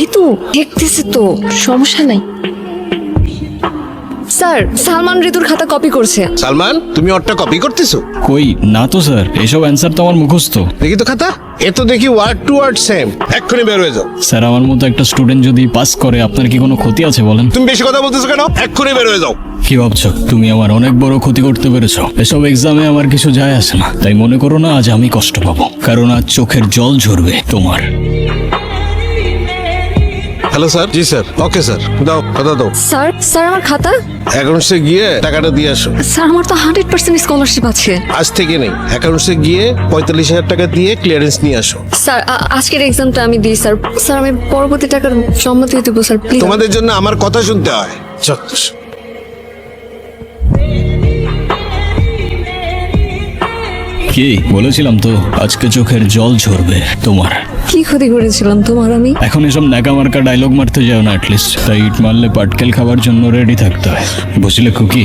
ঋতু দেখতেছে তো, সমস্যা নাই। স্যার, সালমান ঋতুর খাতা কপি করছে। সালমান, তুমি ওরটা কপি করতেছো? কই না তো স্যার, এসব অ্যান্সার তো আমার মুখস্থ। দেখি তো খাতা। এ তো দেখি ওয়ার্ড টু ওয়ার্ড সেম। এক্ষুনি বের হয়ে যাও। স্যার, আমার মতো একটা স্টুডেন্ট যদি পাস করে আপনার কি কোনো ক্ষতি আছে বলেন? তুমি বেশি কথা বলতেছো কেন? এক্ষুনি বের হয়ে যাও। কি ভাবছো তুমি আমার অনেক বড় ক্ষতি করতে পেরেছো? এসব এক্সামে আমার কিছু যায় আসে না, তাই মনে করো না আজ আমি কষ্ট পাবো, কারণ আজ চোখের জল ঝরবে তোমার। Hello sir. জি স্যার। ওকে স্যার, দাও কথা দাও। স্যার, স্যার আমার খাতা। অ্যাকাউন্টসে গিয়ে টাকাটা দিয়ে আসো। স্যার আমার তো 100% স্কলারশিপ আছে। আজ থেকে নেই, অ্যাকাউন্টসে গিয়ে 45,000 টাকা দিয়ে ক্লিয়ারেন্স নিয়ে আসো। স্যার আজকের এক্সামটা আমি দিই স্যার। স্যার আমি পরবর্তী টাকার জমা দিয়ে দেবো স্যার, প্লিজ। তোমাদের জন্য আমার কথা শুনতে হয়। চত্বর। কি বলেছিলাম তো আজকে চোখের জল ঝরবে তোমার। কি ক্ষতি করেছিলাম তোমার আমি? এখন এসব ন্যাকা মার্কা ডায়লগ মারতে যাও না, অ্যাটলিস্ট তাই ইট মারলে পাটকেল খাবার জন্য রেডি থাকতে হয়, বুঝলে খুকি?